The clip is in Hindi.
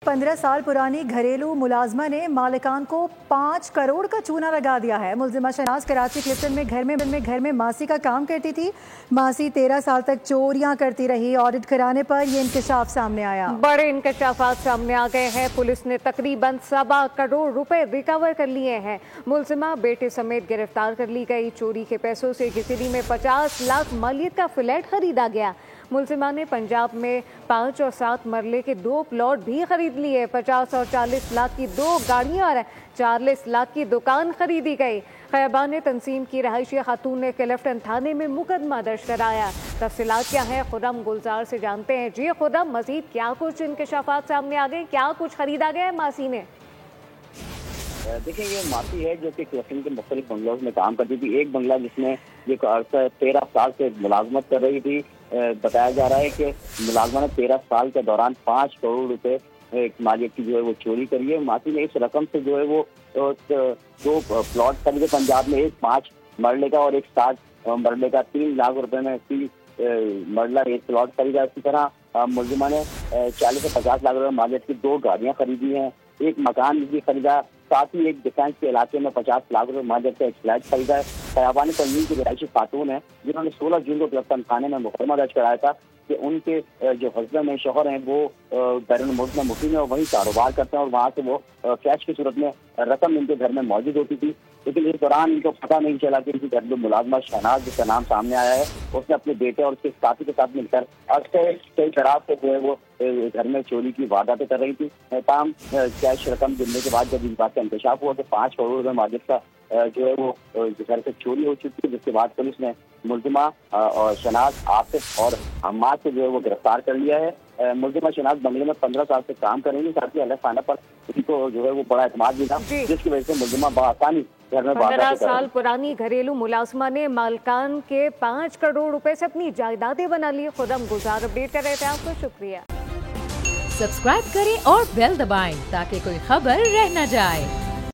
15 साल पुरानी घरेलू मुलाजमा ने मालिकान को 5 करोड़ का चूना लगा दिया है। मुलजिमा शहनाज कराची क्लिफ्टन में घर में मासी का काम करती थी। मासी 13 साल तक चोरियां करती रही। ऑडिट कराने पर यह इंकशाफ सामने आया। बड़े इंकशाफात सामने आ गए हैं। पुलिस ने तकरीबन 7 करोड़ रुपए रिकवर कर लिए हैं। मुलजिमा बेटे समेत गिरफ्तार कर ली गई। चोरी के पैसों से गिसिरी में 50 लाख मालियत का फ्लैट खरीदा गया। मुलजिमा ने पंजाब में 5 और 7 मरले के 2 प्लॉट भी खरीद लिए। 50 और 40 लाख की 2 गाड़ियां और 40 लाख की दुकान खरीदी गई। खैबान तंजीम की रहायशी खातून ने क्लिफ्टन थाने में मुकदमा दर्ज कराया। तफसीलात क्या है खुर्रम गुलजार से जानते हैं। जी खुर्रम, मजीद क्या कुछ इंकशाफात सामने आ गए, क्या कुछ खरीदा गया है मासी ने? देखिए, ये मासी है जो कि क्लिफ्टन के मुख्तलिफ बंगलोज में काम करती थी। एक बंगला जिसमें ये 13 साल से मुलाजमत कर रही थी। बताया जा रहा है कि मुलाजमा ने 13 साल के दौरान 5 करोड़ रुपए मालियत की जो है वो चोरी करी है। मासी ने इस रकम से जो है वो 2 प्लॉट खरीदे पंजाब में, एक 5 मरले का और एक 7 मरले का। 3 लाख रुपए में 30 मरला एक प्लॉट खरीदा। इसी तरह मुलजिमा ने 40 से 50 लाख रुपए मालियत की 2 गाड़ियां खरीदी हैं, एक मकान भी खरीदा। साथ ही एक डिफेंस के इलाके में 50 लाख रुपए मालियत का एक फ्लैट खरीदा है। खयाबान तंजीम की रिहायशी खातून है जिन्होंने 16 जून को क्लिफ्टन थाने में मुकदमा दर्ज कराया था कि उनके जो हस्बैंड है, शौहर हैं, वो बैरून मुल्क में मुकीम है और वहीं कारोबार करते हैं और वहाँ से वो कैश की सूरत में रकम इनके घर में मौजूद होती थी। लेकिन इस दौरान इनको पता नहीं चला कि इनकी घर में मुलाजमा शहनाज जिसका नाम सामने आया है, उसने अपने बेटे और उसके साथी के साथ मिलकर अक्सर कई शराब से जो है वो घर में चोरी की वारदातें कर रही थी। तमाम कैश रकम गिनने के बाद जब इस बात का इंकशाफ हुआ तो 5 करोड़ रुपए मालियत का जो है वो घर से चोरी हो चुकी है, जिसके बाद पुलिस ने मुलजिमा और शहनाज आसिफ और हम्माद से जो है वो गिरफ्तार कर लिया है। मुलजिमा शहनाज बंगले में 15 साल से काम करेंगी। साथ ही अल्लाह खाना पर उनको जो है वो बड़ा एतमाद भी था, जिसकी वजह से मुलजिमा बआसानी घर में 15 साल पुरानी घरेलू मुलाजमा ने मालकान के 5 करोड़ रुपए से अपनी जायदादें बना ली। खुर्रम गुलजार अपडेट कर रहे थे, आपको शुक्रिया। सब्सक्राइब करें और बेल दबाएं ताकि कोई खबर रह न जाए।